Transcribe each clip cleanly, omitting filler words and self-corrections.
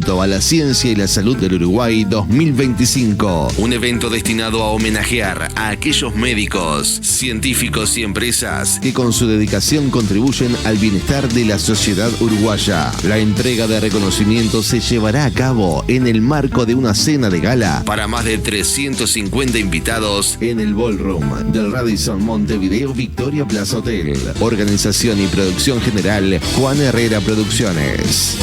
Reconocimiento a la Ciencia y la Salud del Uruguay 2025. Un evento destinado a homenajear a aquellos médicos, científicos y empresas que con su dedicación contribuyen al bienestar de la sociedad uruguaya. La entrega de reconocimiento se llevará a cabo en el marco de una cena de gala para más de 350 invitados en el Ballroom del Radisson Montevideo Victoria Plaza Hotel. Organización y producción general Juan Herrera Producciones.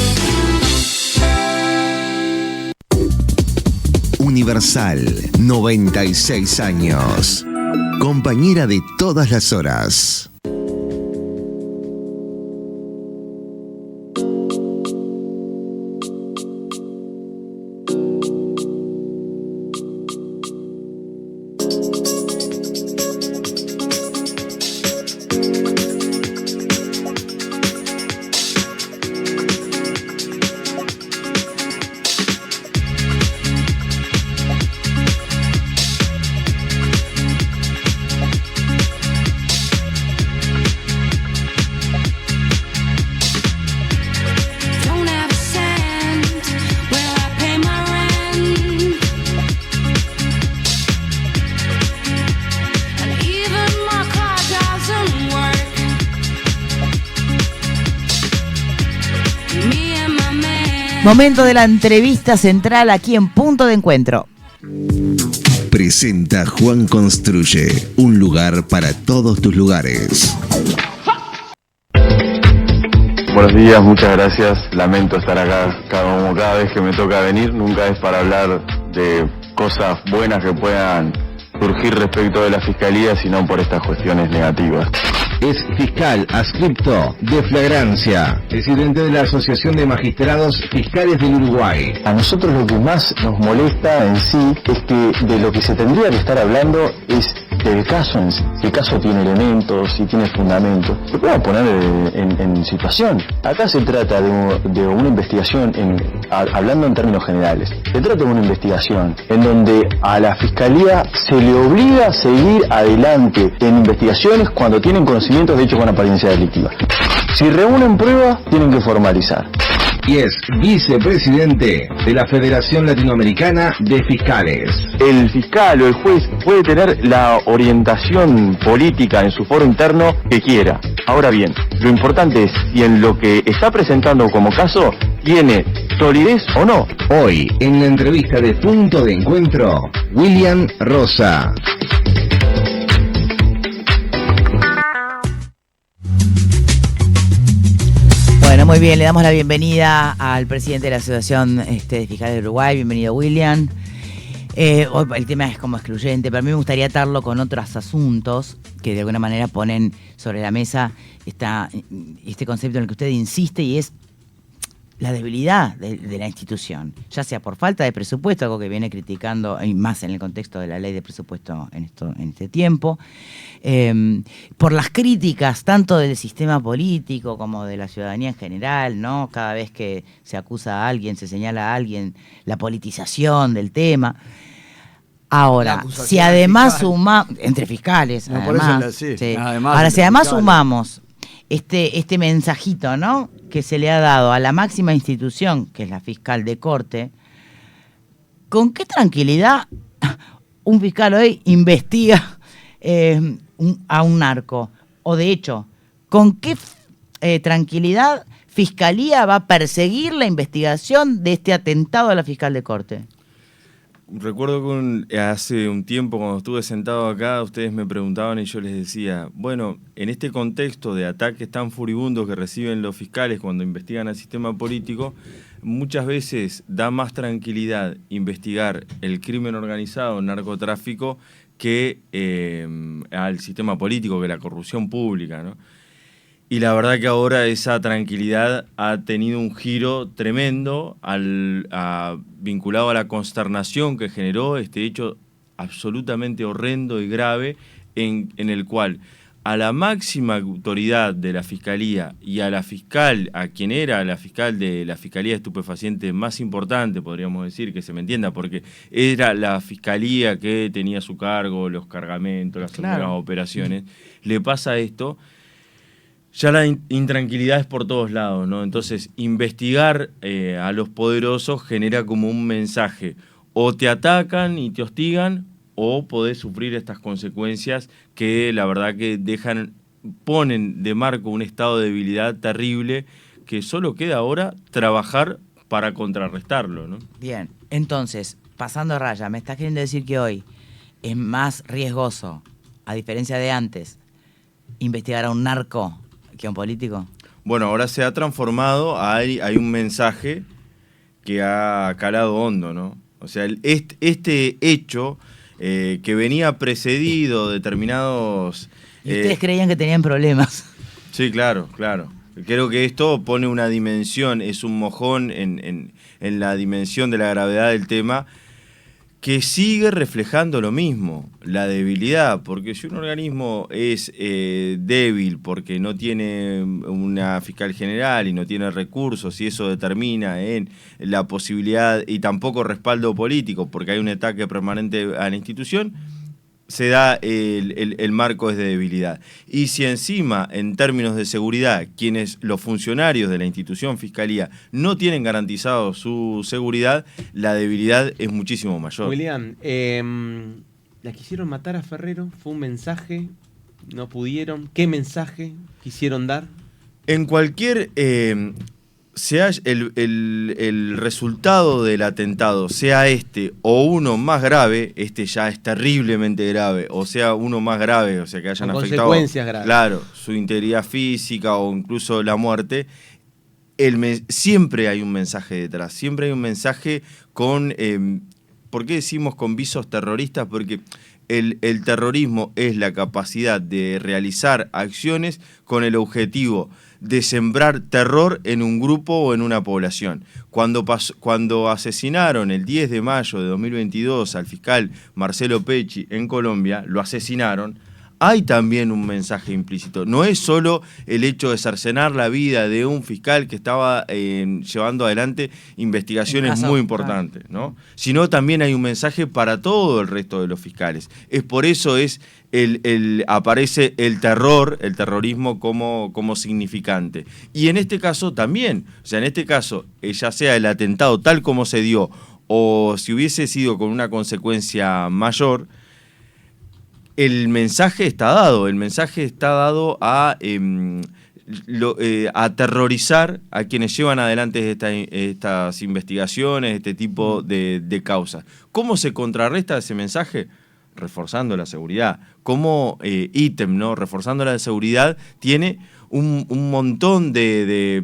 Universal, 96 años. Compañera de todas las horas. Momento de la entrevista central aquí en Punto de Encuentro. Presenta Juan Construye, un lugar para todos tus lugares. Buenos días, muchas gracias. Lamento estar acá como cada vez que me toca venir. Nunca es para hablar de cosas buenas que puedan surgir respecto de la Fiscalía, sino por estas cuestiones negativas. Es fiscal adscripto de flagrancia, presidente de la Asociación de Magistrados Fiscales del Uruguay. A nosotros lo que más nos molesta en sí es que de lo que se tendría que estar hablando es del caso en sí. Si el caso tiene elementos, si tiene fundamentos, lo podemos poner en situación. Acá se trata de una investigación, hablando en términos generales, se trata de una investigación en donde a la Fiscalía se le obliga a seguir adelante en investigaciones cuando tienen conocimientos de hechos con apariencia delictiva. Si reúnen pruebas, tienen que formalizar. Y es vicepresidente de la Federación Latinoamericana de Fiscales. El fiscal o el juez puede tener la orientación política en su foro interno que quiera. Ahora bien, lo importante es si en lo que está presentando como caso tiene solidez o no. Hoy, en la entrevista de Punto de Encuentro, William Rosa. Bueno, muy bien, le damos la bienvenida al presidente de la Asociación de Fiscales de Uruguay. Bienvenido, William. Hoy el tema es como excluyente, pero a mí me gustaría atarlo con otros asuntos que de alguna manera ponen sobre la mesa este concepto en el que usted insiste, y es la debilidad de la institución, ya sea por falta de presupuesto, algo que viene criticando, y más en el contexto de la ley de presupuesto en este tiempo, por las críticas tanto del sistema político como de la ciudadanía en general, ¿no? Cada vez que se acusa a alguien, se señala a alguien, la politización del tema. Ahora, si además sumamos, entre fiscales, no, además, sí. Ahora, si además sumamos este mensajito, ¿no?, que se le ha dado a la máxima institución, que es la fiscal de corte, ¿con qué tranquilidad un fiscal hoy investiga a un narco? O de hecho, ¿con qué tranquilidad Fiscalía va a perseguir la investigación de este atentado a la fiscal de corte? Recuerdo que hace un tiempo, cuando estuve sentado acá, ustedes me preguntaban y yo les decía, bueno, en este contexto de ataques tan furibundos que reciben los fiscales cuando investigan al sistema político, muchas veces da más tranquilidad investigar el crimen organizado, el narcotráfico, que al sistema político, que la corrupción pública, ¿no? Y la verdad que ahora esa tranquilidad ha tenido un giro tremendo vinculado a la consternación que generó este hecho absolutamente horrendo y grave en el cual a la máxima autoridad de la Fiscalía y a la fiscal, a quien era la fiscal de la Fiscalía de Estupefacientes más importante, podríamos decir, que se me entienda, porque era la Fiscalía que tenía a su cargo los cargamentos, las primeras operaciones, le pasa esto. ya la intranquilidad es por todos lados, ¿no? Entonces, investigar a los poderosos genera como un mensaje. O te atacan y te hostigan, o podés sufrir estas consecuencias que la verdad que ponen de marco un estado de debilidad terrible que solo queda ahora trabajar para contrarrestarlo, ¿no? Bien, entonces, pasando raya, ¿me estás queriendo decir que hoy es más riesgoso, a diferencia de antes, investigar a un narco que a un político? Bueno, ahora se ha transformado, hay un mensaje que ha calado hondo, ¿no? O sea, este hecho que venía precedido determinados... ¿Y ustedes creían que tenían problemas? Sí, claro. Creo que esto pone una dimensión, es un mojón en la dimensión de la gravedad del tema, que sigue reflejando lo mismo, la debilidad, porque si un organismo es débil porque no tiene una fiscal general y no tiene recursos, y eso determina en la posibilidad y tampoco respaldo político, porque hay un ataque permanente a la institución, se da el marco es de debilidad. Y si encima, en términos de seguridad, los funcionarios de la institución Fiscalía no tienen garantizado su seguridad, la debilidad es muchísimo mayor. William, la quisieron matar a Ferrero, fue un mensaje, no pudieron. ¿Qué mensaje quisieron dar? En cualquier... sea el resultado del atentado, sea este o uno más grave, este ya es terriblemente grave, o sea uno más grave, o sea que hayan afectado consecuencias graves. Claro, su integridad física o incluso la muerte, siempre hay un mensaje detrás, siempre hay un mensaje con... ¿Por qué decimos con visos terroristas? Porque el terrorismo es la capacidad de realizar acciones con el objetivo de sembrar terror en un grupo o en una población. Cuando asesinaron el 10 de mayo de 2022 al fiscal Marcelo Pecci en Colombia, lo asesinaron, hay también un mensaje implícito. No es solo el hecho de cercenar la vida de un fiscal que estaba llevando adelante investigaciones muy importantes, ¿no? Sino también hay un mensaje para todo el resto de los fiscales. Es por eso aparece el terrorismo como significante. Y en este caso también, o sea, en este caso, ya sea el atentado tal como se dio, o si hubiese sido con una consecuencia mayor, el mensaje está dado a aterrorizar a quienes llevan adelante estas investigaciones, este tipo de causas. ¿Cómo se contrarresta ese mensaje? Reforzando la seguridad. Como ítem, ¿no? Reforzando la seguridad tiene un montón de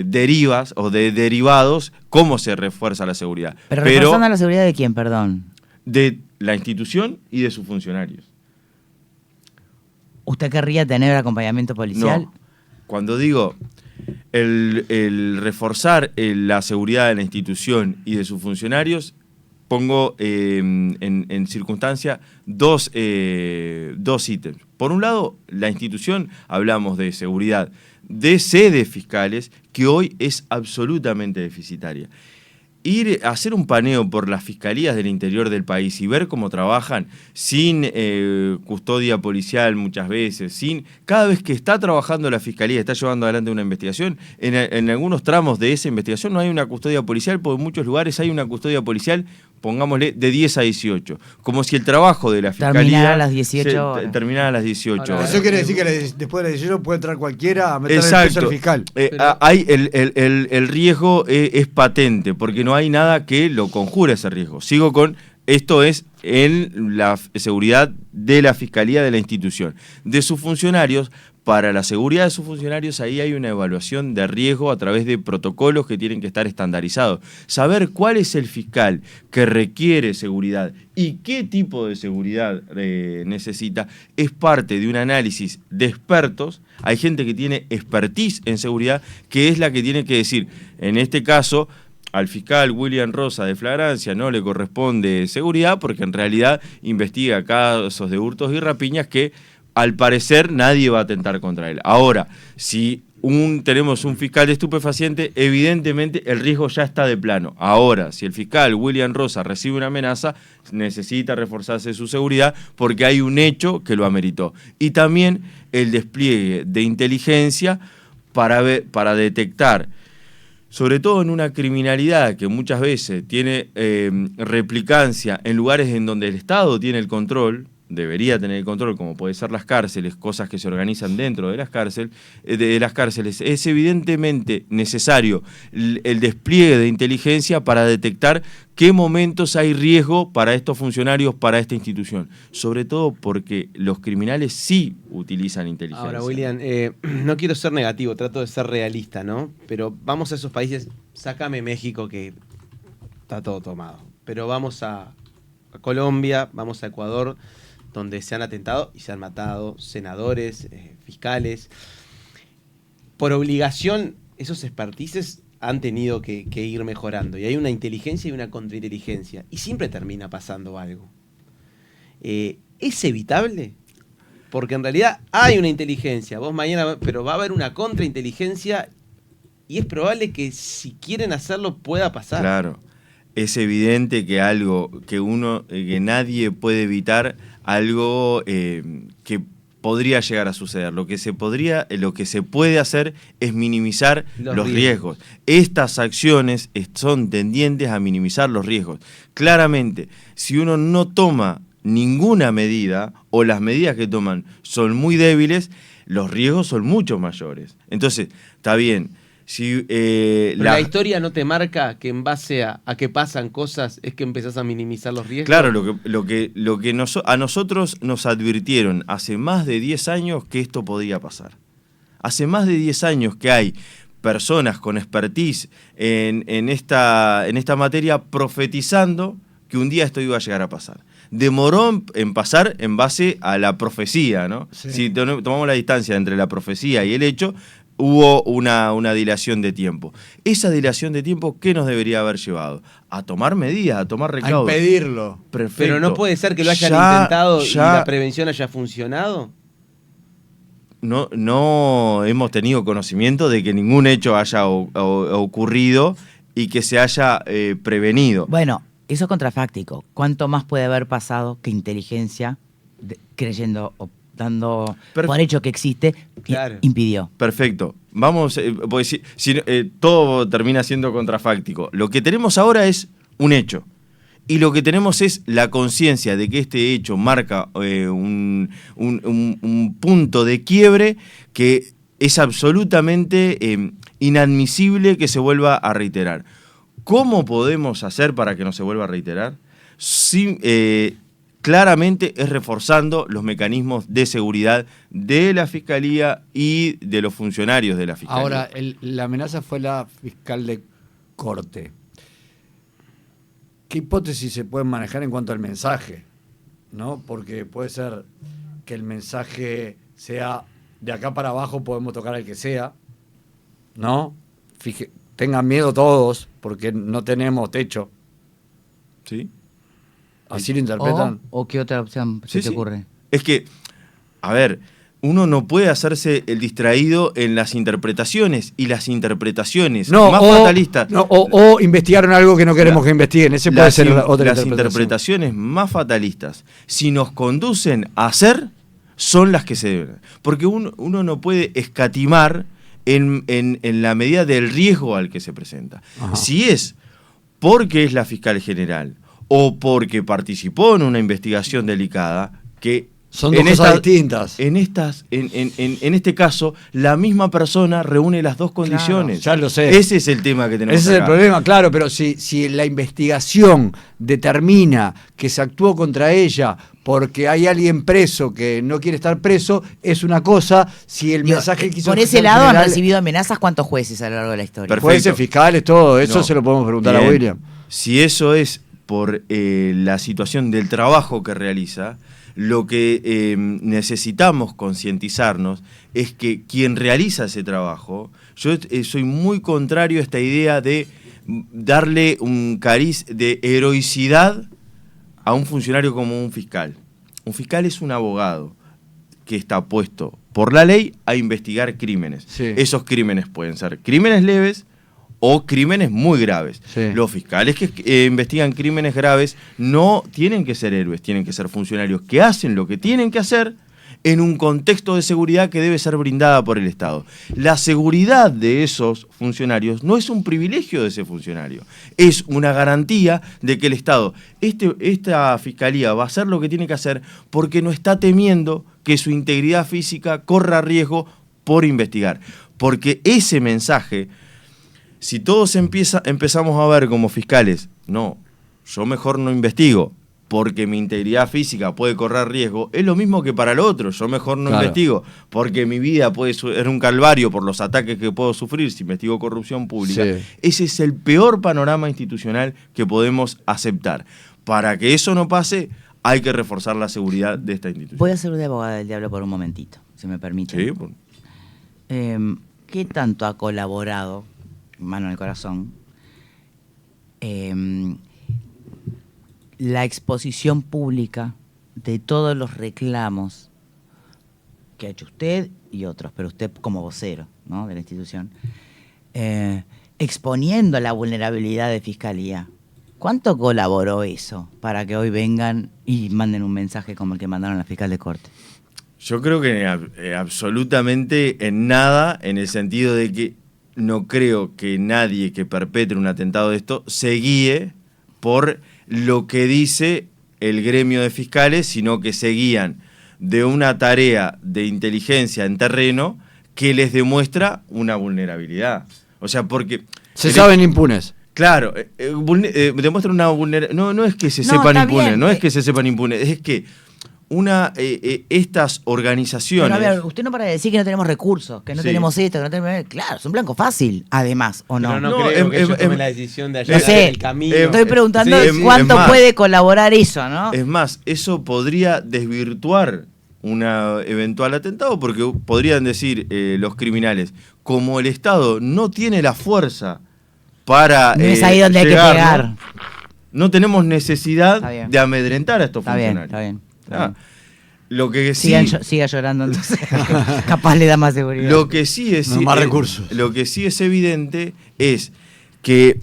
derivas o de derivados. ¿Cómo se refuerza la seguridad? Pero reforzando la seguridad ¿de quién, perdón? De la institución y de sus funcionarios. ¿Usted querría tener acompañamiento policial? No. Cuando digo el reforzar la seguridad de la institución y de sus funcionarios, pongo en circunstancia dos ítems. Por un lado, la institución, hablamos de seguridad de sedes fiscales, que hoy es absolutamente deficitaria. Ir a hacer un paneo por las fiscalías del interior del país y ver cómo trabajan sin custodia policial muchas veces, cada vez que está trabajando la fiscalía, está llevando adelante una investigación, en algunos tramos de esa investigación no hay una custodia policial, porque en muchos lugares hay una custodia policial, pongámosle, de 10 a 18. Como si el trabajo de la fiscalía... Terminara a las 18 horas. Terminara a las 18 horas. Eso quiere decir que después de las 18 puede entrar cualquiera a meter el peso al fiscal. Hay el riesgo es patente, porque no hay nada que lo conjure ese riesgo. Sigo con... Esto es en la seguridad de la fiscalía de la institución. De sus funcionarios, para la seguridad de sus funcionarios, ahí hay una evaluación de riesgo a través de protocolos que tienen que estar estandarizados. Saber cuál es el fiscal que requiere seguridad y qué tipo de seguridad necesita es parte de un análisis de expertos. Hay gente que tiene expertise en seguridad, que es la que tiene que decir, en este caso... Al fiscal William Rosa de flagrancia no le corresponde seguridad porque en realidad investiga casos de hurtos y rapiñas que al parecer nadie va a atentar contra él. Ahora, si tenemos un fiscal de estupefaciente, evidentemente el riesgo ya está de plano. Ahora, si el fiscal William Rosa recibe una amenaza, necesita reforzarse su seguridad porque hay un hecho que lo ameritó. Y también el despliegue de inteligencia para detectar, sobre todo en una criminalidad que muchas veces tiene replicancia en lugares en donde el Estado tiene el control, debería tener el control, como puede ser las cárceles, cosas que se organizan dentro de las cárceles, es evidentemente necesario el despliegue de inteligencia para detectar qué momentos hay riesgo para estos funcionarios, para esta institución. Sobre todo porque los criminales sí utilizan inteligencia. Ahora, William, no quiero ser negativo, trato de ser realista, ¿no? Pero vamos a esos países, sácame México que está todo tomado. Pero vamos a Colombia, vamos a Ecuador, donde se han atentado y se han matado senadores, fiscales. Por obligación, esos expertices han tenido que ir mejorando. Y hay una inteligencia y una contrainteligencia. Y siempre termina pasando algo. ¿Es evitable? Porque en realidad hay una inteligencia. Vos mañana, pero va a haber una contrainteligencia y es probable que si quieren hacerlo pueda pasar. Claro. Es evidente que algo que nadie puede evitar, algo que podría llegar a suceder. Lo que se puede hacer es minimizar los riesgos. Estas acciones son tendientes a minimizar los riesgos. Claramente, si uno no toma ninguna medida o las medidas que toman son muy débiles, los riesgos son mucho mayores. Entonces, está bien. Si, la historia no te marca que en base a que pasan cosas es que empezás a minimizar los riesgos. Claro, lo que a nosotros nos advirtieron hace más de 10 años que esto podía pasar. Hace más de 10 años que hay personas con expertise en esta materia profetizando que un día esto iba a llegar a pasar. Demoró en pasar en base a la profecía, ¿no? Sí. Si tomamos la distancia entre la profecía y el hecho, hubo una dilación de tiempo. Esa dilación de tiempo, ¿qué nos debería haber llevado? A tomar medidas, a tomar recaudos. A impedirlo. Perfecto. Pero no puede ser que lo hayan intentado y la prevención haya funcionado. No hemos tenido conocimiento de que ningún hecho haya ocurrido y que se haya prevenido. Bueno, eso es contrafáctico. ¿Cuánto más puede haber pasado que inteligencia creyendo o dando por hecho que existe, claro, impidió? Perfecto. Vamos, pues, todo termina siendo contrafáctico. Lo que tenemos ahora es un hecho. Y lo que tenemos es la conciencia de que este hecho marca un punto de quiebre que es absolutamente inadmisible que se vuelva a reiterar. ¿Cómo podemos hacer para que no se vuelva a reiterar? Claramente es reforzando los mecanismos de seguridad de la Fiscalía y de los funcionarios de la Fiscalía. Ahora, la amenaza fue la fiscal de corte. ¿Qué hipótesis se pueden manejar en cuanto al mensaje? ¿No? Porque puede ser que el mensaje sea de acá para abajo, podemos tocar al que sea, ¿no? Tengan miedo todos porque no tenemos techo. ¿Sí? ¿Así lo interpretan? ¿O qué otra opción se te ocurre? Es que, a ver, uno no puede hacerse el distraído en las interpretaciones, y las interpretaciones más fatalistas... O investigaron algo que no queremos que investiguen. Ese puede ser otra Las interpretaciones más fatalistas, si nos conducen a hacer, son las que se deben. Porque uno no puede escatimar en la medida del riesgo al que se presenta. Ajá. Si es porque es la fiscal general o porque participó en una investigación delicada, que son dos cosas distintas. En este caso, la misma persona reúne las dos condiciones. Claro, ya lo sé. Ese es el tema que tenemos. Ese es el problema, claro, pero si la investigación determina que se actuó contra ella porque hay alguien preso que no quiere estar preso, es una cosa. Si el mensaje quiso... Por ese lado han recibido amenazas ¿cuántos jueces a lo largo de la historia? Perfecto. Jueces, fiscales, todo. Eso se lo podemos preguntar a William. Si eso es por la situación del trabajo que realiza, lo que necesitamos concientizarnos es que quien realiza ese trabajo, yo soy muy contrario a esta idea de darle un cariz de heroicidad a un funcionario como un fiscal. Un fiscal es un abogado que está puesto por la ley a investigar crímenes. Sí. Esos crímenes pueden ser crímenes leves o crímenes muy graves. Sí. Los fiscales que investigan crímenes graves no tienen que ser héroes, tienen que ser funcionarios que hacen lo que tienen que hacer en un contexto de seguridad que debe ser brindada por el Estado. La seguridad de esos funcionarios no es un privilegio de ese funcionario, es una garantía de que el Estado, esta fiscalía va a hacer lo que tiene que hacer porque no está temiendo que su integridad física corra riesgo por investigar. Porque ese mensaje, si todos empezamos a ver como fiscales, no, yo mejor no investigo, porque mi integridad física puede correr riesgo, es lo mismo que para el otro. Yo mejor no investigo, porque mi vida puede ser un calvario por los ataques que puedo sufrir si investigo corrupción pública. Sí. Ese es el peor panorama institucional que podemos aceptar. Para que eso no pase, hay que reforzar la seguridad de esta institución. Voy a ser de abogada del diablo por un momentito, si me permite. Sí, ¿Qué tanto ha colaborado, mano en el corazón, la exposición pública de todos los reclamos que ha hecho usted y otros, pero usted como vocero, ¿no?, de la institución, exponiendo la vulnerabilidad de Fiscalía? ¿Cuánto colaboró eso para que hoy vengan y manden un mensaje como el que mandaron a la fiscal de corte? Yo creo que absolutamente en nada, en el sentido de que no creo que nadie que perpetre un atentado de esto se guíe por lo que dice el gremio de fiscales, sino que se guían de una tarea de inteligencia en terreno que les demuestra una vulnerabilidad. O sea, porque... Se saben impunes. Claro, demuestra una vulnerabilidad. No es que se sepan impunes, bien. no es que se sepan impunes, es que estas organizaciones... Pero a ver, usted no para de decir que no tenemos recursos, que no tenemos esto, que no tenemos... Claro, es un blanco fácil, además, ¿o no? Pero no creo que ellos tomen la decisión de No allanar sé, el camino. estoy preguntando Sí, cuánto más, puede colaborar eso, ¿no? Es más, eso podría desvirtuar un eventual atentado, porque podrían decir los criminales, como el Estado no tiene la fuerza para No es ahí donde hay que llegar, pegar. no tenemos necesidad Está bien. de amedrentar a estos Está bien, funcionarios. está bien. Ah, lo que sí, Siga llorando, entonces. Capaz le da más seguridad. lo que sí es Más recursos. Lo que sí es evidente es que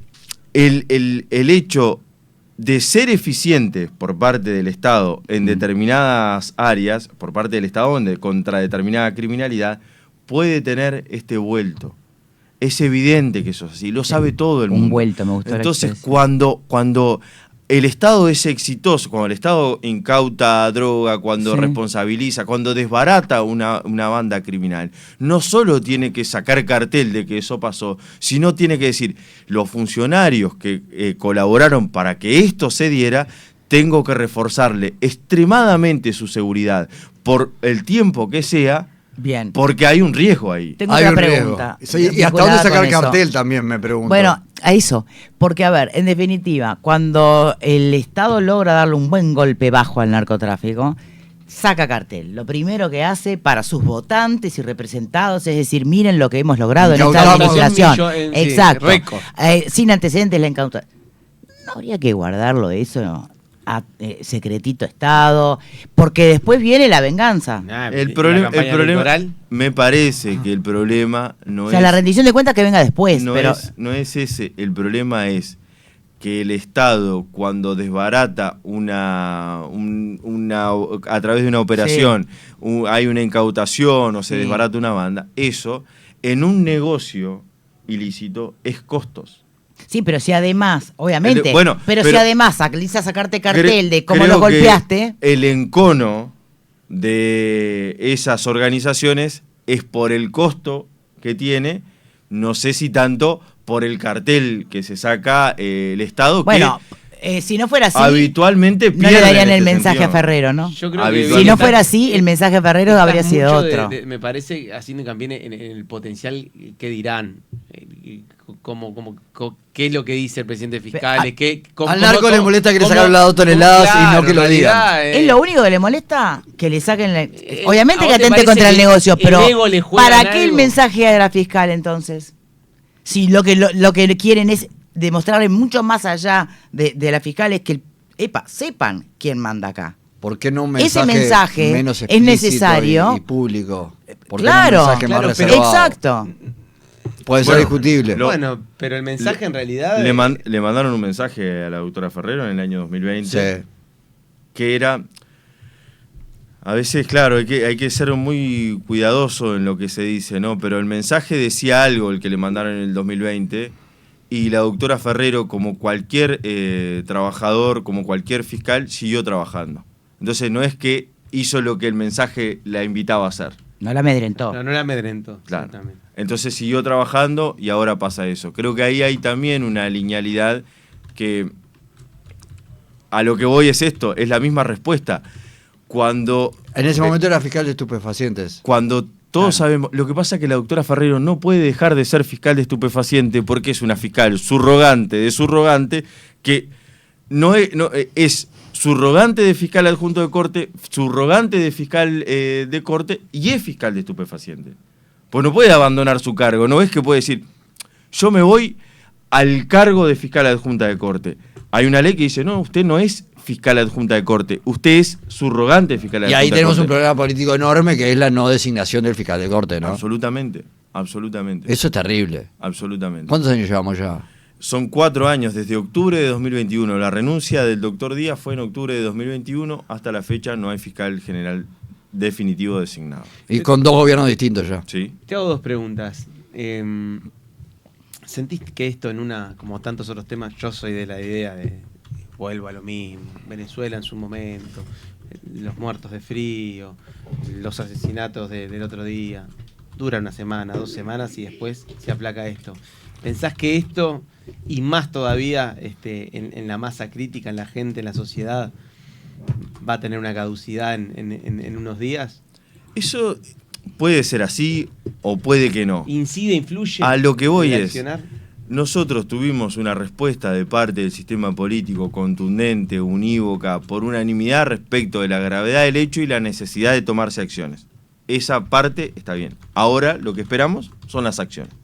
el hecho de ser eficientes por parte del Estado en determinadas áreas, por parte del Estado contra determinada criminalidad, puede tener este vuelto. Es evidente que eso es así, lo sabe todo el mundo. Un vuelto, me gustó la Entonces, expresión. cuando el Estado es exitoso, cuando el Estado incauta droga, cuando Sí. responsabiliza, cuando desbarata una banda criminal, no solo tiene que sacar cartel de que eso pasó, sino tiene que decir, los funcionarios que colaboraron para que esto se diera, tengo que reforzarle extremadamente su seguridad por el tiempo que sea, Bien. porque hay un riesgo ahí. Tengo Hay otra un riesgo. pregunta. Sí, ¿y hasta vinculada dónde sacar con eso. cartel también, me pregunto? Bueno, a eso. Porque, a ver, en definitiva, cuando el Estado logra darle un buen golpe bajo al narcotráfico, saca cartel. Lo primero que hace para sus votantes y representados es decir, miren lo que hemos logrado en esta Incautamos administración. sí, Exacto. récord. Sin antecedentes la incauta. ¿No habría que guardarlo eso a secretito Estado? Porque después viene la venganza. El problema, me parece que el problema no O sea, es... la rendición de cuentas que venga después. No, pero no es ese, el problema es que el Estado, cuando desbarata a través de una operación, hay una incautación o se Sí. desbarata una banda, eso en un negocio ilícito es costos. sí, pero si además, obviamente, Bueno, pero si además salís sacarte cartel de cómo Creo lo golpeaste, que el encono de esas organizaciones es por el costo que tiene, no sé si tanto por el cartel que se saca el Estado, bueno, si no fuera así, que habitualmente no pierde le darían en el este mensaje sentido. a Ferrero, ¿no? Yo creo Habitualmente. que Si no fuera así, el mensaje a Ferrero estás habría sido mucho otro. me parece, haciendo hincapié en el potencial que dirán, qué es lo que dice el presidente fiscal. Al narco le molesta que le saquen las 2 toneladas y no que lo digan. ¿Es lo único que le molesta? Que le saquen... obviamente ¿a que vos te atente parece contra el que negocio, el pero ego le juega ¿para en qué el algo? mensaje a la fiscal entonces? Si lo que quieren es demostrarle mucho más allá de la fiscal es que, sepan quién manda acá. ¿Por qué no un Ese mensaje mensaje menos es explícito necesario. y público? Porque Claro, es un mensaje más reservado. exacto. Puede ser discutible. Bueno, pero el mensaje en realidad... Le mandaron un mensaje a la doctora Ferrero en el año 2020 Sí. que era... A veces, claro, hay que ser muy cuidadoso en lo que se dice, ¿no? Pero el mensaje decía algo, el que le mandaron en el 2020, y la doctora Ferrero, como cualquier trabajador, como cualquier fiscal, siguió trabajando. Entonces no es que hizo lo que el mensaje la invitaba a hacer. No la amedrentó. No la amedrentó. Claro. Exactamente. Entonces siguió trabajando y ahora pasa eso. Creo que ahí hay también una linealidad que... A lo que voy es esto, es la misma respuesta. Cuando... En ese momento era fiscal de estupefacientes. Cuando todos sabemos... Lo que pasa es que la doctora Ferrero no puede dejar de ser fiscal de estupefaciente porque es una fiscal subrogante de subrogante que es subrogante de fiscal adjunto de corte, subrogante de fiscal de corte y es fiscal de estupefaciente. Pues no puede abandonar su cargo. No es que puede decir, yo me voy al cargo de fiscal adjunta de corte. Hay una ley que dice, no, usted no es fiscal adjunta de corte, usted es subrogante de fiscal adjunta de corte. Y ahí tenemos un problema político enorme que es la no designación del fiscal de corte, ¿no? Absolutamente, absolutamente. Eso es terrible. Absolutamente. ¿Cuántos años llevamos ya? Son 4 años, desde octubre de 2021. La renuncia del doctor Díaz fue en octubre de 2021. Hasta la fecha no hay fiscal general definitivo designado. Y con 2 gobiernos distintos ya. ¿Sí? Te hago 2 preguntas. ¿Sentís que esto como tantos otros temas, yo soy de la idea de, vuelvo a lo mismo, Venezuela en su momento, los muertos de frío, los asesinatos del otro día, dura una semana, 2 semanas y después se aplaca esto? ¿Pensás que esto, y más todavía en la masa crítica, en la gente, en la sociedad, va a tener una caducidad en unos días? Eso puede ser así o puede que no. ¿Incide, influye? A lo que voy en es, accionar? nosotros tuvimos una respuesta de parte del sistema político contundente, unívoca, por unanimidad respecto de la gravedad del hecho y la necesidad de tomarse acciones. Esa parte está bien. Ahora lo que esperamos son las acciones.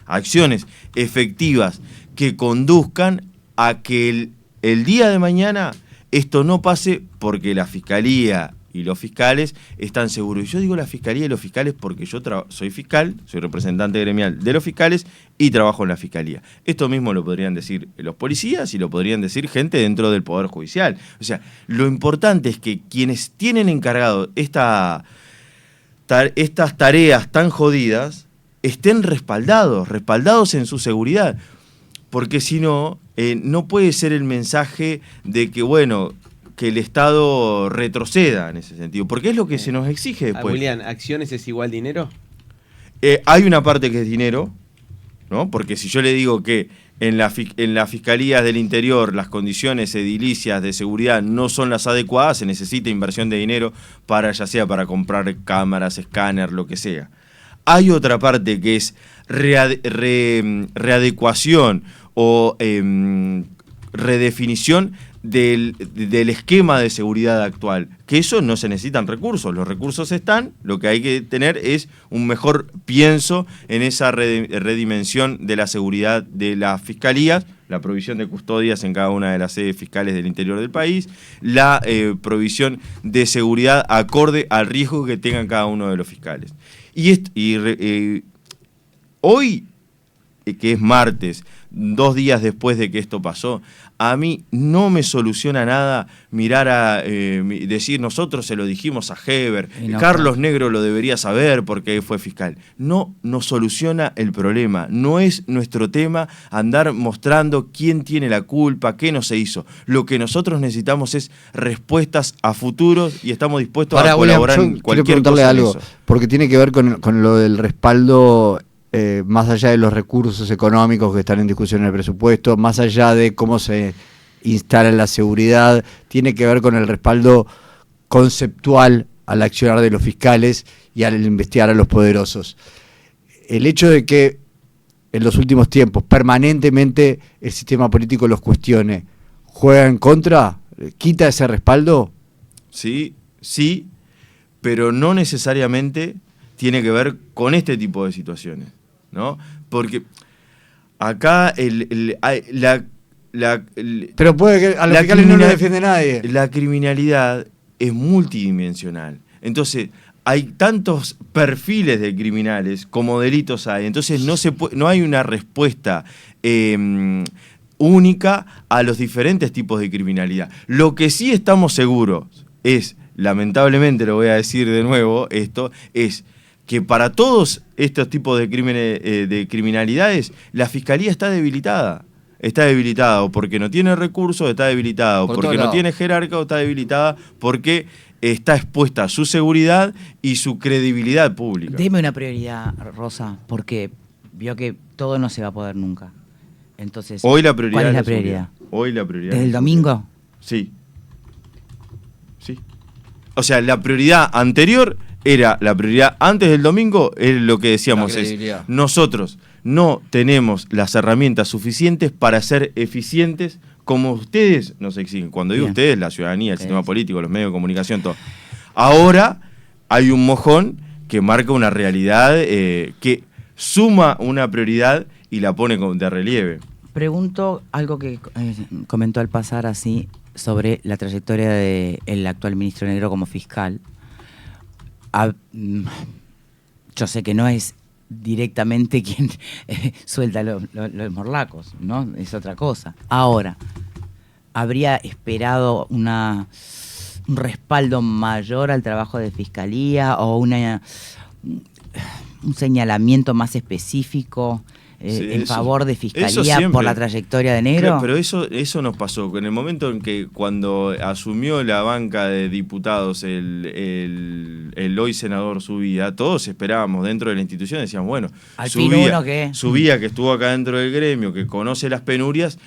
Acciones efectivas que conduzcan a que el día de mañana esto no pase porque la Fiscalía y los fiscales están seguros. Y yo digo la Fiscalía y los fiscales porque yo soy fiscal, soy representante gremial de los fiscales y trabajo en la Fiscalía. Esto mismo lo podrían decir los policías y lo podrían decir gente dentro del Poder Judicial. O sea, lo importante es que quienes tienen encargado estas tareas tan jodidas estén respaldados en su seguridad. Porque si no, no puede ser el mensaje de que, bueno, que el Estado retroceda en ese sentido, porque es lo que se nos exige después. William, ¿acciones es igual dinero? Hay una parte que es dinero, ¿no? Porque si yo le digo que en las fiscalías del interior las condiciones edilicias de seguridad no son las adecuadas, se necesita inversión de dinero para, ya sea para comprar cámaras, escáner, lo que sea. Hay otra parte que es readecuación o redefinición del esquema de seguridad actual, que eso no se necesitan recursos, los recursos están, lo que hay que tener es un mejor pienso en esa redimensión de la seguridad de las fiscalías, la provisión de custodias en cada una de las sedes fiscales del interior del país, la provisión de seguridad acorde al riesgo que tengan cada uno de los fiscales. Hoy, que es martes, 2 días después de que esto pasó, a mí no me soluciona nada decir nosotros se lo dijimos a Heber, no, Carlos Negro lo debería saber porque fue fiscal. No nos soluciona el problema, no es nuestro tema andar mostrando quién tiene la culpa, qué no se hizo. Lo que nosotros necesitamos es respuestas a futuros y estamos dispuestos a colaborar en cualquier cosa. Quiero preguntarle algo, porque tiene que ver con lo del respaldo. Más allá de los recursos económicos que están en discusión en el presupuesto, más allá de cómo se instala la seguridad, tiene que ver con el respaldo conceptual al accionar de los fiscales y al investigar a los poderosos. El hecho de que en los últimos tiempos permanentemente el sistema político los cuestione, ¿juega en contra? ¿Quita ese respaldo? Sí, pero no necesariamente tiene que ver con este tipo de situaciones, ¿no? Porque acá pero puede que a los fiscales no lo defiende nadie. La criminalidad es multidimensional. Entonces, hay tantos perfiles de criminales como delitos hay. Entonces no hay una respuesta única a los diferentes tipos de criminalidad. Lo que sí estamos seguros es, lamentablemente lo voy a decir de nuevo, esto es que para todos estos tipos de crímenes, de criminalidades, la Fiscalía está debilitada. Está debilitada o porque no tiene recursos, está debilitada o porque no tiene jerarca, o está debilitada porque está expuesta a su seguridad y su credibilidad pública. Deme una prioridad, Rosa, porque vio que todo no se va a poder nunca. Entonces, hoy la prioridad ¿cuál es la prioridad? Hoy la prioridad. ¿Desde el domingo? Sí. Sí. O sea, la prioridad anterior era la prioridad antes del domingo, es lo que decíamos, es nosotros no tenemos las herramientas suficientes para ser eficientes como ustedes nos exigen. Cuando digo ustedes, la ciudadanía, el sistema político, los medios de comunicación, todo. Ahora hay un mojón que marca una realidad que suma una prioridad y la pone de relieve. Pregunto algo que comentó al pasar así sobre la trayectoria del actual ministro Negro como fiscal. Yo sé que no es directamente quien suelta los morlacos, ¿no? Es otra cosa. Ahora, ¿habría esperado un respaldo mayor al trabajo de fiscalía o un señalamiento más específico en favor de Fiscalía por la trayectoria de Negro? Claro, pero eso nos pasó. En el momento en que cuando asumió la banca de diputados el hoy senador Subía, todos esperábamos dentro de la institución, decíamos, bueno, Subía, que estuvo acá dentro del gremio, que conoce las penurias,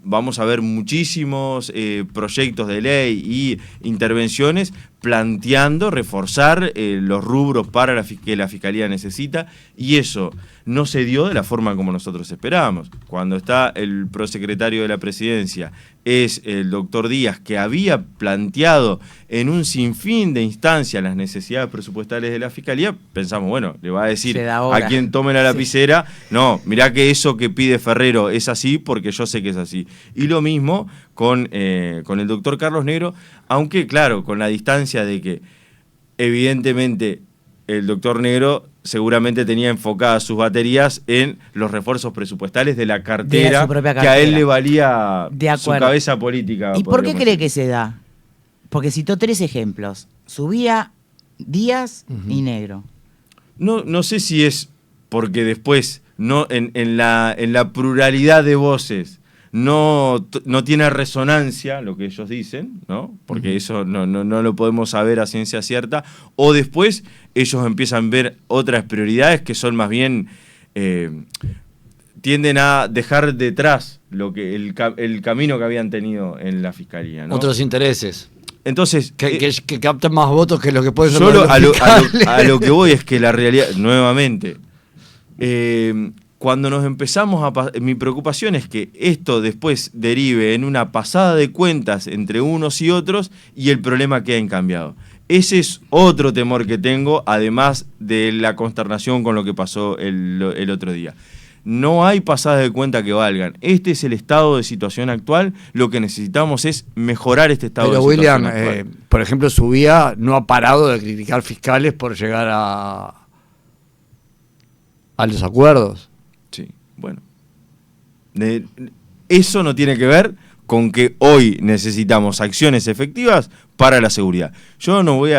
vamos a ver muchísimos proyectos de ley y intervenciones planteando reforzar los rubros para que la Fiscalía necesita, y eso no se dio de la forma como nosotros esperábamos. Cuando está el prosecretario de la Presidencia, es el doctor Díaz, que había planteado en un sinfín de instancias las necesidades presupuestales de la Fiscalía, pensamos, bueno, le va a decir a quien tome la lapicera, no, mirá que eso que pide Ferrero es así porque yo sé que es así. Y lo mismo con el doctor Carlos Negro, aunque claro, con la distancia de que evidentemente el doctor Negro seguramente tenía enfocadas sus baterías en los refuerzos presupuestales de la cartera, que a él le valía su cabeza política. ¿Y por qué cree que se da? Porque citó 3 ejemplos: Subía, Díaz y Negro. No sé si es porque después en la pluralidad de voces no tiene resonancia lo que ellos dicen, ¿no? Porque eso no lo podemos saber a ciencia cierta, o después ellos empiezan a ver otras prioridades que son más bien tienden a dejar detrás el camino que habían tenido en la Fiscalía, ¿no? Otros intereses. Entonces, que capten más votos que lo que puede ser. Solo a lo que voy es que la realidad, nuevamente, cuando nos empezamos mi preocupación es que esto después derive en una pasada de cuentas entre unos y otros y el problema queda incambiado. Ese es otro temor que tengo, además de la consternación con lo que pasó el otro día. No hay pasadas de cuenta que valgan. Este es el estado de situación actual. Lo que necesitamos es mejorar este estado de situación actual. William, por ejemplo, Subía no ha parado de criticar fiscales por llegar a los acuerdos. Sí, bueno. Eso no tiene que ver con que hoy necesitamos acciones efectivas para la seguridad. Yo no voy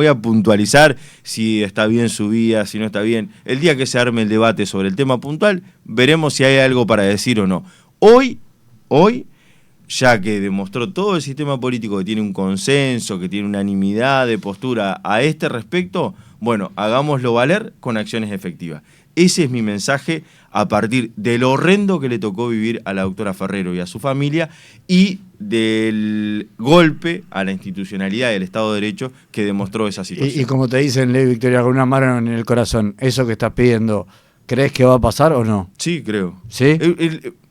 a puntualizar si está bien Subía, si no está bien. El día que se arme el debate sobre el tema puntual, veremos si hay algo para decir o no. Hoy, ya que demostró todo el sistema político que tiene un consenso, que tiene unanimidad de postura a este respecto, bueno, hagámoslo valer con acciones efectivas. Ese es mi mensaje a partir de lo horrendo que le tocó vivir a la doctora Ferrero y a su familia y del golpe a la institucionalidad del Estado de Derecho que demostró esa situación. Y como te dicen, Ley Victoria, con una mano en el corazón, eso que estás pidiendo, ¿crees que va a pasar o no? Sí, creo. ¿Sí?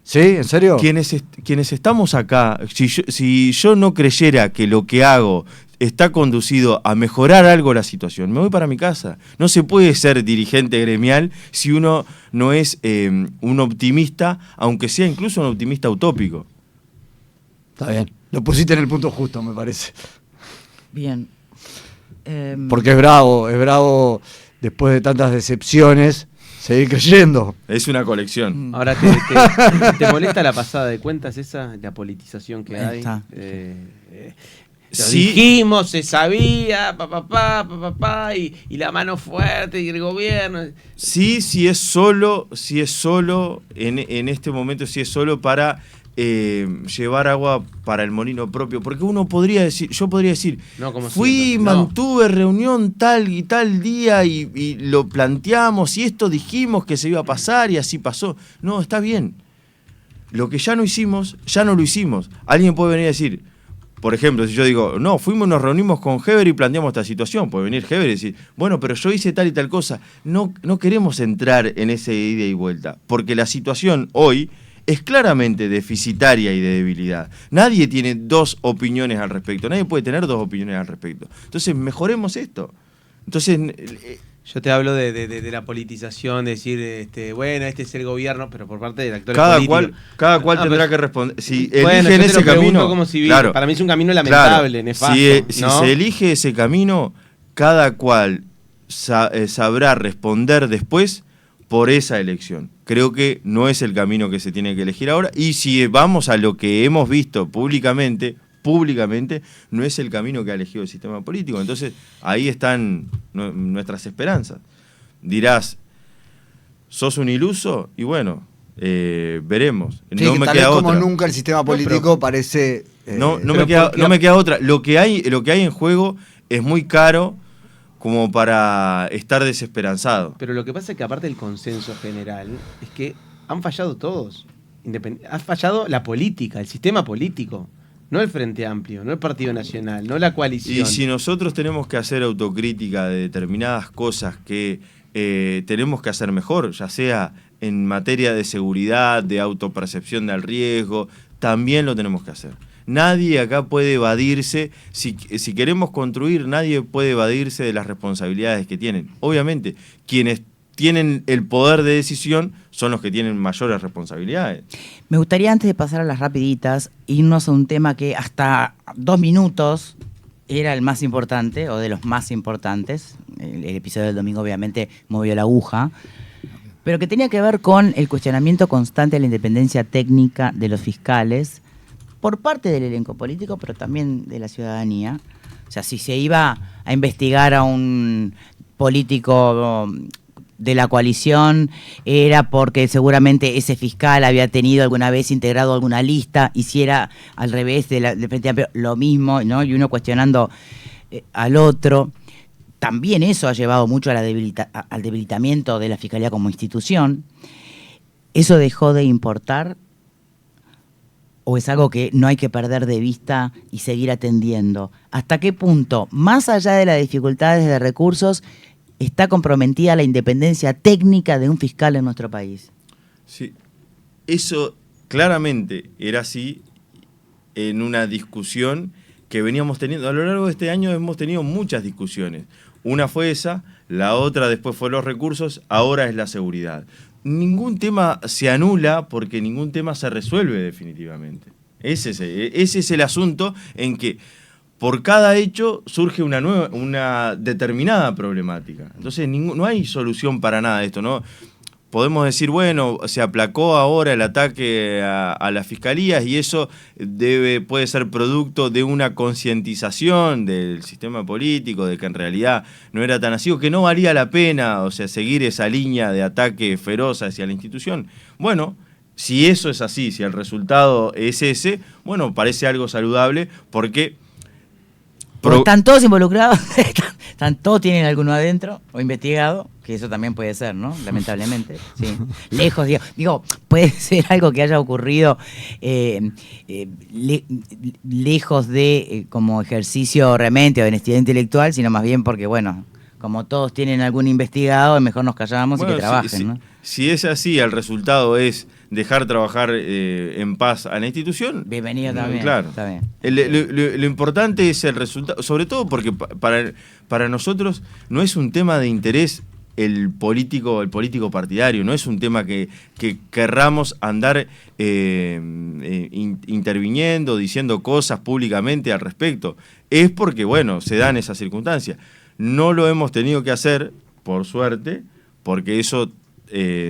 ¿Sí? ¿En serio? Quienes estamos acá, si yo no creyera que lo que hago está conducido a mejorar algo la situación, me voy para mi casa. No se puede ser dirigente gremial si uno no es un optimista, aunque sea incluso un optimista utópico. Está bien. Lo pusiste en el punto justo, me parece. Bien. Porque es bravo después de tantas decepciones seguir creyendo. Es una colección. Ahora, ¿te molesta la pasada de cuentas esa, la politización que hay? Lo dijimos, se sabía, y la mano fuerte y el gobierno. Sí, si es solo en este momento, si es solo para llevar agua para el molino propio, porque yo podría decir, no, como mantuve reunión tal y tal día y lo planteamos y esto dijimos que se iba a pasar y así pasó. No, está bien. Lo que ya no hicimos, ya no lo hicimos. Alguien puede venir a decir, por ejemplo, si yo digo, no, nos reunimos con Heber y planteamos esta situación, puede venir Heber y decir, bueno, pero yo hice tal y tal cosa. No queremos entrar en ese ida y vuelta, porque la situación hoy es claramente deficitaria y de debilidad. Nadie tiene dos opiniones al respecto, nadie puede tener dos opiniones al respecto. Entonces, mejoremos esto. Entonces, yo te hablo de la politización, de decir, bueno, este es el gobierno, pero por parte del actor político. Cada cual tendrá que responder. Si bueno, eligen ese camino, como civil, claro, para mí es un camino lamentable, nefasto. Si se elige ese camino, cada cual sabrá responder después por esa elección. Creo que no es el camino que se tiene que elegir ahora. Y si vamos a lo que hemos visto públicamente, no es el camino que ha elegido el sistema político. Entonces, ahí están nuestras esperanzas. Dirás, ¿sos un iluso? Y bueno, veremos. Sí, no me queda otra. Como nunca el sistema político parece... no me queda otra. Lo que hay en juego es muy caro como para estar desesperanzado. Pero lo que pasa es que aparte del consenso general, es que han fallado todos. Ha fallado la política, el sistema político. No el Frente Amplio, no el Partido Nacional, no la coalición. Y si nosotros tenemos que hacer autocrítica de determinadas cosas que tenemos que hacer mejor, ya sea en materia de seguridad, de autopercepción del riesgo, también lo tenemos que hacer. Nadie acá puede evadirse, si queremos construir, nadie puede evadirse de las responsabilidades que tienen. Obviamente, quienes tienen el poder de decisión son los que tienen mayores responsabilidades. Me gustaría, antes de pasar a las rapiditas, irnos a un tema que hasta 2 minutos era el más importante, o de los más importantes. El episodio del domingo obviamente movió la aguja, pero que tenía que ver con el cuestionamiento constante de la independencia técnica de los fiscales por parte del elenco político, pero también de la ciudadanía. O sea, si se iba a investigar a un político de la coalición, era porque seguramente ese fiscal había tenido alguna vez integrado alguna lista, y si era al revés del Frente Amplio, lo mismo, ¿no? Y uno cuestionando al otro. También eso ha llevado mucho a al debilitamiento de la Fiscalía como institución. ¿Eso dejó de importar? ¿O es algo que no hay que perder de vista y seguir atendiendo? ¿Hasta qué punto, más allá de las dificultades de recursos, está comprometida la independencia técnica de un fiscal en nuestro país? Sí, eso claramente era así en una discusión que veníamos teniendo. A lo largo de este año hemos tenido muchas discusiones. Una fue esa, la otra después fue los recursos, ahora es la seguridad. Ningún tema se anula porque ningún tema se resuelve definitivamente. Ese es el asunto, en que por cada hecho surge una determinada problemática. Entonces no hay solución para nada de esto, ¿no? Podemos decir, bueno, se aplacó ahora el ataque a las fiscalías y eso puede ser producto de una concientización del sistema político, de que en realidad no era tan así, o que no valía la pena, o sea, seguir esa línea de ataque feroz hacia la institución. Bueno, si eso es así, si el resultado es ese, bueno, parece algo saludable, porque están todos involucrados, todos tienen alguno adentro o investigado, que eso también puede ser, ¿no? Lamentablemente, sí. Lejos, digo, puede ser algo que haya ocurrido lejos de como ejercicio realmente de honestidad intelectual, sino más bien porque, bueno, como todos tienen algún investigado, mejor nos callamos y que trabajen, ¿no? Si es así, el resultado es dejar trabajar en paz a la institución. Bienvenido también. Claro. Está bien. Lo importante es el resultado, sobre todo porque para nosotros no es un tema de interés el político partidario, no es un tema que querramos andar interviniendo, diciendo cosas públicamente al respecto. Es porque, bueno, se dan esas circunstancias. No lo hemos tenido que hacer, por suerte, porque eso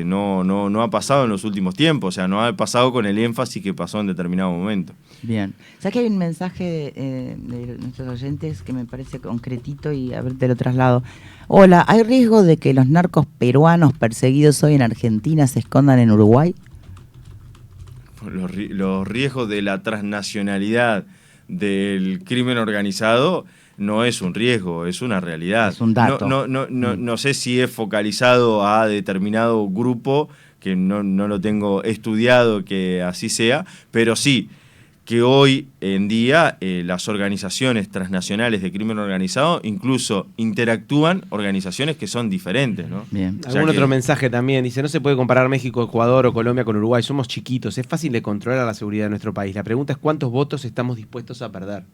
no ha pasado en los últimos tiempos, o sea, no ha pasado con el énfasis que pasó en determinado momento. Bien. ¿Sabes que hay un mensaje de nuestros oyentes que me parece concretito y a ver, te lo traslado? Hola, ¿hay riesgo de que los narcos peruanos perseguidos hoy en Argentina se escondan en Uruguay? Los riesgos de la transnacionalidad del crimen organizado no es un riesgo, es una realidad. Es un dato. No sé si es focalizado a determinado grupo, que no lo tengo estudiado que así sea, pero sí que hoy en día las organizaciones transnacionales de crimen organizado incluso interactúan organizaciones que son diferentes, ¿no? Bien. O sea Algún otro mensaje también dice: no se puede comparar México, Ecuador o Colombia con Uruguay, somos chiquitos, es fácil de controlar la seguridad de nuestro país. La pregunta es cuántos votos estamos dispuestos a perder.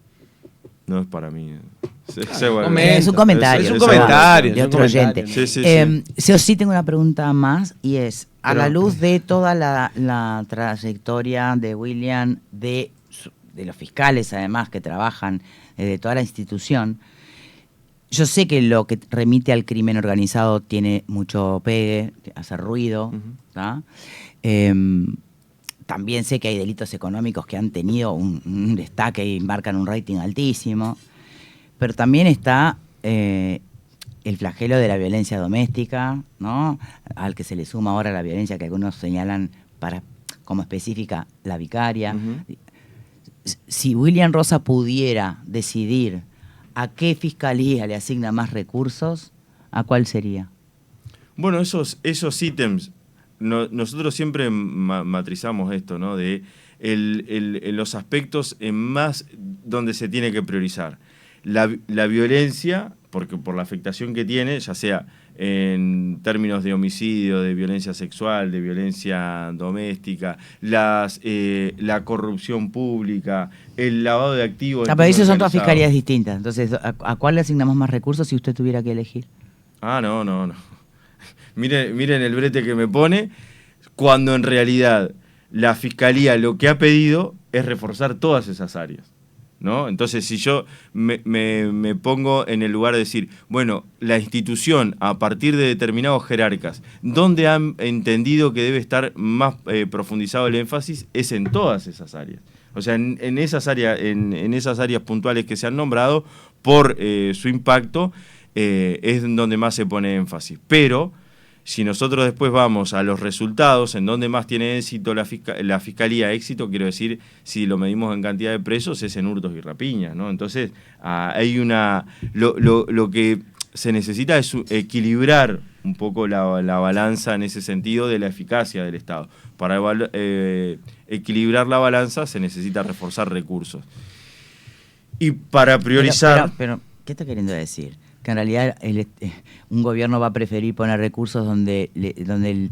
No es para mí. Es un comentario. Es un comentario. De otro oyente. Sí. Sí tengo una pregunta más y es, a la luz de toda la trayectoria de William, de los fiscales además que trabajan, de toda la institución, yo sé que lo que remite al crimen organizado tiene mucho pegue, hace ruido, ¿tá? También sé que hay delitos económicos que han tenido un destaque y marcan un rating altísimo, pero también está el flagelo de la violencia doméstica, ¿no? Al que se le suma ahora la violencia que algunos señalan como específica la vicaria. Si William Rosa pudiera decidir a qué fiscalía le asigna más recursos, ¿a cuál sería? Bueno, esos ítems, nosotros siempre matrizamos esto, ¿no? De los aspectos en más donde se tiene que priorizar. La violencia, porque por la afectación que tiene, ya sea en términos de homicidio, de violencia sexual, de violencia doméstica, la corrupción pública, el lavado de activos. Pero esas son todas fiscalías distintas. Entonces, ¿a cuál le asignamos más recursos si usted tuviera que elegir? No. Miren el brete que me pone, cuando en realidad la Fiscalía lo que ha pedido es reforzar todas esas áreas, ¿no? Entonces, si yo me pongo en el lugar de decir, bueno, la institución, a partir de determinados jerarcas, ¿dónde han entendido que debe estar más profundizado el énfasis? Es en todas esas áreas. O sea, en esas áreas puntuales que se han nombrado, por su impacto, es donde más se pone énfasis. Pero si nosotros después vamos a los resultados, en donde más tiene éxito la Fiscalía, éxito, quiero decir, si lo medimos en cantidad de presos, es en hurtos y rapiñas, ¿no? Entonces, hay lo que se necesita es equilibrar un poco la balanza en ese sentido de la eficacia del Estado. Para equilibrar la balanza se necesita reforzar recursos. Y para priorizar... Pero ¿qué está queriendo decir? Que en realidad un gobierno va a preferir poner recursos donde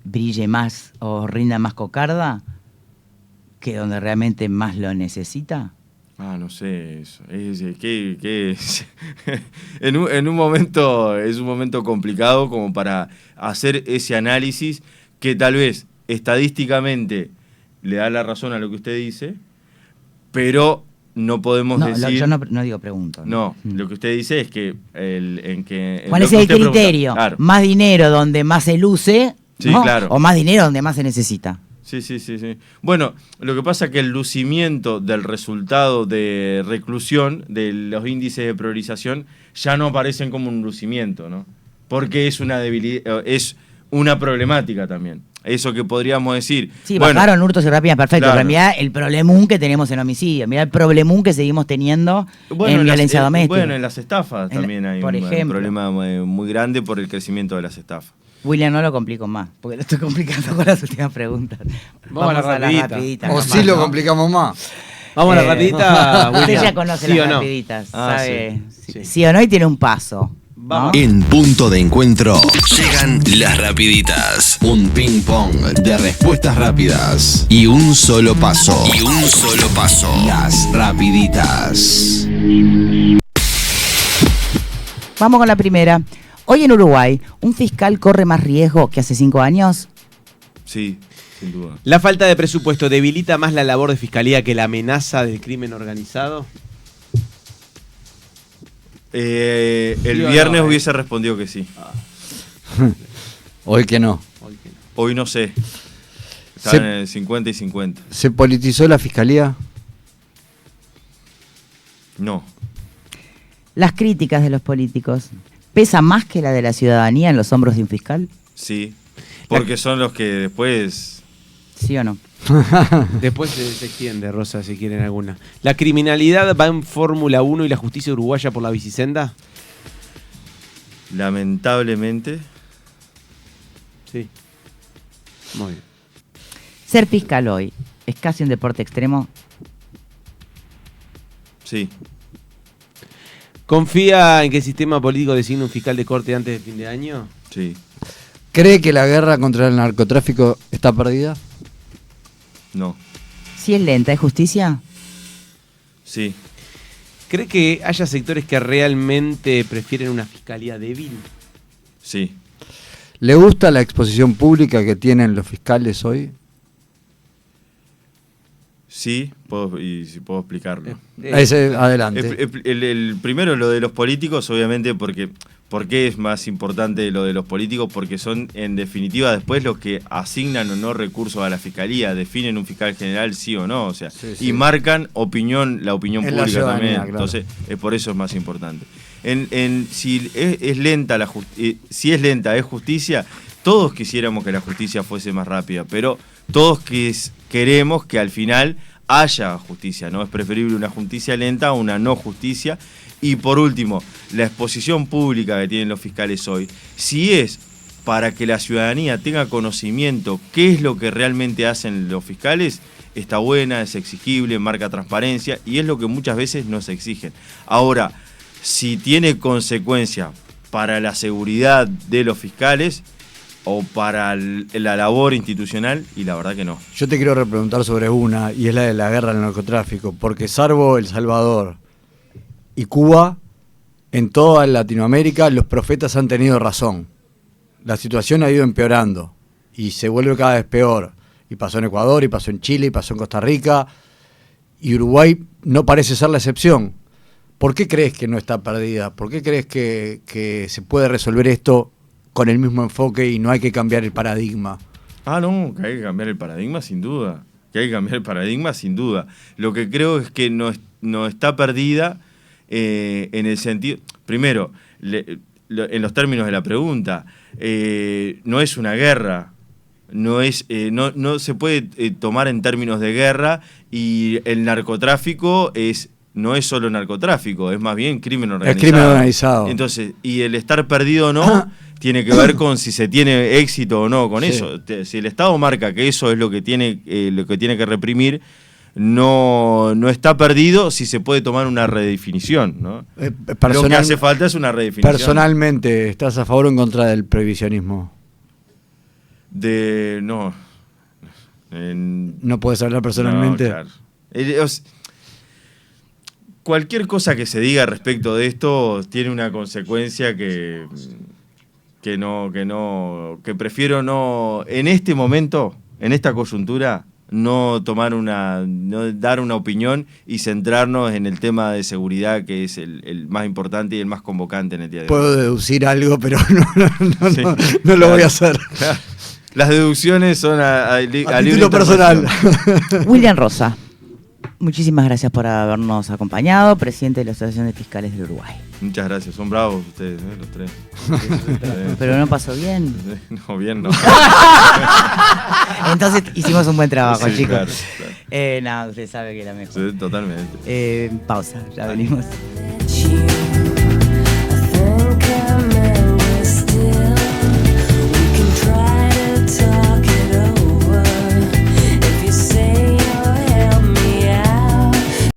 brille más o rinda más cocarda que donde realmente más lo necesita. No sé eso. En un momento es un momento complicado como para hacer ese análisis que tal vez estadísticamente le da la razón a lo que usted dice, pero no podemos decir... Yo no digo pregunto. No, lo que usted dice es que... ¿Cuál es el criterio? Claro. ¿Más dinero donde más se luce? Sí, ¿no? claro. ¿O más dinero donde más se necesita? Sí. Bueno, lo que pasa es que el lucimiento del resultado de reclusión, de los índices de priorización, ya no aparecen como un lucimiento, ¿no? Porque es una debilidad, es una problemática también. Eso que podríamos decir... Sí, bajaron hurtos y rapiñas, perfecto, claro. Pero mirá el problemón que tenemos en homicidio, mirá el problemón que seguimos teniendo en violencia doméstica. Bueno, en las estafas también hay un problema muy grande por el crecimiento de las estafas. William, no lo complico más, porque lo estoy complicando con las últimas preguntas. Vamos a las rapiditas. O sí lo complicamos más. Vamos a la rapidita, William. Usted ya conoce ¿Sí las o no? rapiditas, sabe Sí. sí o no, y tiene un paso. Vamos. En Punto de Encuentro llegan las rapiditas. Un ping pong de respuestas rápidas y un solo paso. Las rapiditas. Vamos con la primera. Hoy en Uruguay, ¿un fiscal corre más riesgo que hace 5 años? Sí, sin duda. ¿La falta de presupuesto debilita más la labor de fiscalía que la amenaza del crimen organizado? El viernes hubiese respondido que sí. Hoy que no. Hoy no sé. Está en el 50 y 50. ¿Se politizó la fiscalía? No. ¿Las críticas de los políticos pesan más que la de la ciudadanía en los hombros de un fiscal? Sí. Porque son los que después... ¿Sí o no? Después se extiende, Rosa, si quieren alguna. ¿La criminalidad va en Fórmula 1 y la justicia uruguaya por la bicisenda? Lamentablemente. Sí. Muy bien. ¿Ser fiscal hoy es casi un deporte extremo? Sí. ¿Confía en que el sistema político designe un fiscal de corte antes de fin de año? Sí. ¿Cree que la guerra contra el narcotráfico está perdida? No. Si es lenta, ¿es justicia? Sí. ¿Cree que haya sectores que realmente prefieren una fiscalía débil? Sí. ¿Le gusta la exposición pública que tienen los fiscales hoy? Sí, y si puedo explicarlo. Adelante. El primero, lo de los políticos, obviamente, porque ¿por qué es más importante lo de los políticos? Porque son, en definitiva, después los que asignan o no recursos a la fiscalía, definen un fiscal general sí o no, o sea, y marcan la opinión En pública también. Claro. Entonces, por eso es más importante. Si es lenta si es lenta, es justicia. Todos quisiéramos que la justicia fuese más rápida, pero todos queremos que al final haya justicia, ¿no? Es preferible una justicia lenta a una no justicia. Y por último, la exposición pública que tienen los fiscales hoy, si es para que la ciudadanía tenga conocimiento qué es lo que realmente hacen los fiscales, está buena, es exigible, marca transparencia y es lo que muchas veces nos exigen. Ahora, si tiene consecuencia para la seguridad de los fiscales o para la labor institucional, y la verdad que no. Yo te quiero repreguntar sobre una, y es la de la guerra al narcotráfico, porque salvo El Salvador y Cuba, en toda Latinoamérica los profetas han tenido razón. La situación ha ido empeorando y se vuelve cada vez peor. Y pasó en Ecuador, y pasó en Chile, y pasó en Costa Rica, y Uruguay no parece ser la excepción. ¿Por qué crees que no está perdida? ¿Por qué crees que se puede resolver esto con el mismo enfoque y no hay que cambiar el paradigma? No, que hay que cambiar el paradigma sin duda. Lo que creo es que no está perdida en el sentido... Primero, en los términos de la pregunta, no es una guerra. No se puede tomar en términos de guerra, y el narcotráfico no es solo narcotráfico, es más bien crimen organizado. Es crimen organizado. Entonces, y el estar perdido o no tiene que ver con si se tiene éxito o no con eso. Si el Estado marca que eso es lo que tiene que reprimir, no está perdido si se puede tomar una redefinición, ¿no? Lo que hace falta es una redefinición. Personalmente, ¿estás a favor o en contra del prohibicionismo? No. ¿No puedes hablar personalmente? No, claro. Cualquier cosa que se diga respecto de esto tiene una consecuencia que prefiero no, en este momento, en esta coyuntura, no dar una opinión y centrarnos en el tema de seguridad, que es el más importante y el más convocante en el día de hoy. Puedo deducir algo, pero no lo voy a hacer. Claro. Las deducciones son a título personal. William Rosa, muchísimas gracias por habernos acompañado, presidente de la Asociación de Fiscales del Uruguay. Muchas gracias, son bravos ustedes, los tres. Pero no pasó bien. No, bien no. Entonces hicimos un buen trabajo, sí, chicos. Claro. Usted sabe que era mejor. Sí, totalmente. Pausa, ya venimos. I think I met